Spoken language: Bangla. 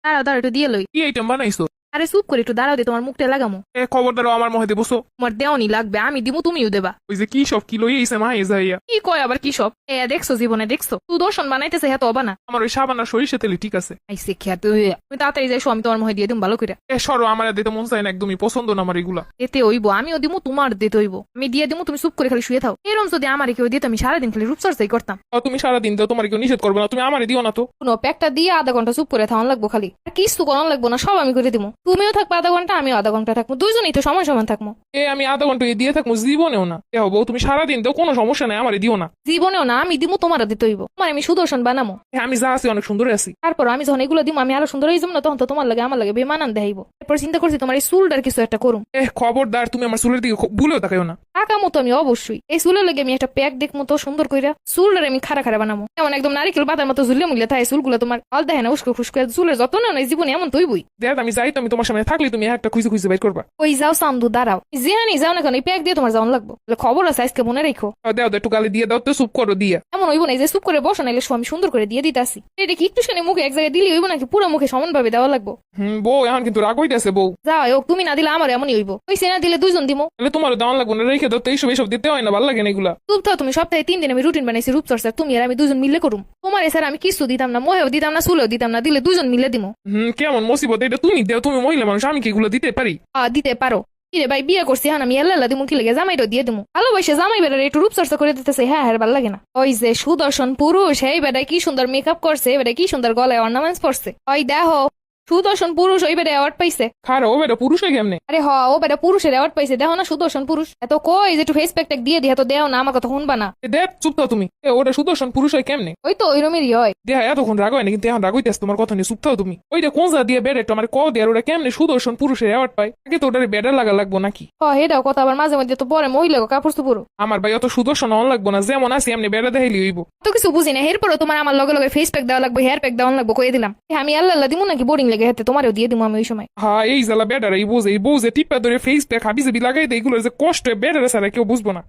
দাঁড়াও দাঁড়াও একটু দিয়ে লই। কি আইটেম বানাইছো? আরে চুপ করে একটু দাঁড়াও দে, তোমার মুখটা লাগামো। খবরদার আমার মহে দেবো। তোমার দেওয়ানি লাগবে, আমি দিমু তুমিও দেবা। ওই যে কি সব কি লই আইছে মা যাইয়া। কি কয় আবার কি সব? দেখছো জীবনে দেখছো সুদর্শন বানাইতেছে, হ্যাঁ তো অবানা। আমার ওই সাবানা সরিষা তেলে ঠিক আছে। আইসে খেতে হইয়া তুমি তাড়াতাড়ি যাইছো, আমি তোমার মহে দিয়ে দিম ভালো করে। সরো, আমার আর দিতে মন চায় না, একদমই পছন্দ না আমার এগুলা। এতে হইব, আমিও দিমু তোমার দিতে হইব। আমি দিয়ে দিমু, তুমি চুপ করে খালি শুয়ে থাও। এরম যদি আমার কেউ দিত আমি সারাদিন খালি রূপচর্চাই করতাম। তুমি সারাদিন দাও, তোমার কেউ নিষেধ করবে না, তুমি আমারে দিও না তো। কোনো প্যাকটা দিয়ে আধা ঘন্টা চুপ করে থাকুন লাগবো খালি, আর কিছু করান লাগবো না, সব আমি করে দিমু। তুমিও থাকবো আধা ঘন্টা, আমিও আধা ঘন্টা থাকবো, দুইজনই তো সমান সমান থাকবো। আমি আধা ঘন্টা দিয়ে থাকবো জীবনেও না। বউ তুমি সারাদিন দাও, কোনো সমস্যা নাই, আমারে দিও না। জীবনেও না, আমি দিমু তোমার দিতে হইব। তোমার আমি সুদর্শন বানামো। আমি যা আছি অনেক সুন্দর আছি। তারপর আমি যখন এগুলো দিমু আমি আরো সুন্দর হয়ে যাবো না, তখন তো তোমার লাগে আমার লাগে বেমানান দেখাইবো। এরপর চিন্তা করছি তোমার এই চুলটার কিছু একটা করুম। খবরদার, তুমি আমার চুলের দিকে ভুলেও তাকাইও না। টাকা মতো আমি অবশ্যই এই চুলের লাগে আমি একটা প্যাক দেখবো তো সুন্দর কইরা, চুলটার আমি খাড়া খাড়া বানাবো, এমন একদম নারিকেল পাতার মতো ঝুলে মুলে থাকে চুলগুলো। তোমার আল দেখে না উস্কো খুস্কো চুলের যত না জীবনে এমন তুইবই। দেখ আমি যাই, তুমি তোমার সামনে থাকলে তুমি একটা খুঁজে খুঁজে বাইর করবা। ওই যাও সামদু দাঁড়াও, যেহানি যাও না কেন এই প্যাক দিয়ে তোমার যাওয়ান লাগবো। খবর আছে আজকে মনে রেখো। দাও একটু গালি দিয়ে দাও তো, চুপ করো দিয়া। এমন হইব না যে চুপ করে বসো, নাইলে আমি সুন্দর করে দিয়ে দিতে আসি। এটা কি একটুখানি মুখে এক জায়গায় দিলে হইব নাকি পুরো মুখে সমান ভাবে দেওয়া লাগবো? বউ এখন কিন্তু রাগ হইতেছে বউ। যাও হোক, তুমি না দিলে আমার এমনই হইব। ওই সেনা দিলে দুইজন দিমো। তাহলে তোমারও দাম লাগবো না, রেখে দাও তো, এইসব এইসব দিতে হয় না, ভালো লাগে না এগুলা। চুপ থাও তুমি। সপ্তাহে 3 দিন আমি রুটিন বানাইছি রূপচর্চা, তুমি আর আমি দুজন মিলে করুম। তোমার এছাড়া আমি কিছু দিতাম না, মোহেও দিতাম না, চুলেও দিতাম না, দিলে দুজন মিলে দিমো। কেমন মুসিবত এটা, তুমি দেও, তুমি মহিলা মানুষ, আমি কি এগুলো দিতে পারি? দিতে পারো। কিরে ভাই বিয়ে করছি, হ্যাঁ আমি এল্লা দিমু কি লাগে, জামাইটাও দিয়ে দিমু। ভালোবাসে জামাই বেড়ারে একটু রূপচর্চা করে দিতেছে, হ্যাঁ হ্যাঁ ভালো লাগে না? ওই যে সুদর্শন পুরুষ, এই বেড়ায় কি সুন্দর মেকআপ করছে, এবারে কি সুন্দর গলায় অর্নামেন্টস পরছে। ওই দেখো সুদর্শন পুরুষ ওই বেড়ে অ্যাওয়ার্ড পাইছে। খারাপ ও বেটা পুরুষ হয় কেমনে? আরে ও বেটা পুরুষের অ্যাওয়ার্ড পাইছে, দেখো না সুদর্শন পুরুষ। এত কই যে একটু ফেস প্যাক দিয়ে দিয়ে তো দেও না, আমার কথা শুনবা না। দেখ চুপ থাও তুমি। ওটা সুদর্শন পুরুষ হয় কেমনে? ওই তো ওইরমেরই হয়। দেহা এতক্ষণ রাগ হয় না, কিন্তু এখন রাগ হইতেছে তোমার কথা নিয়ে, চুপ থাও তুমি। ওইটা কোন যা দিয়ে বেড়ে আমার ক দিয়ে, আর ওটা কেমনে সুদর্শন পুরুষের অ্যাওয়ার্ড পায়? আগে তো ওটার বেড়া লাগা লাগবো নাকি? এটাও কথা, আবার মাঝে মাঝে তো পরে মহিলা কাপড় চুপুরো। আমার ভাই অত সুদর্শন হন লাগবো না, যেমন আছে এমনি বেড়া দেখাইলি হইব। তো কিছু বুঝি না, এরপরে তোমার আমার লগে লগে ফেস প্যাক দেওয়া লাগবে, হেয়ার প্যাক দেওয়া লাগবে, কয়ে দিলাম। আমি আল্লাহ দিমু নাকি বোরিং লেগে, হাতে তোমারও দিয়ে দিমু আমি ওই সময়। হ্যাঁ এই জ্বালা বেড়ার, এই বোঝে টিপা ধরে ফেস প্যাক হাবি জাবি লাগাই দেয়, এগুলো যে কষ্ট বেড়ারে ছাড়া কেউ বুঝবো না।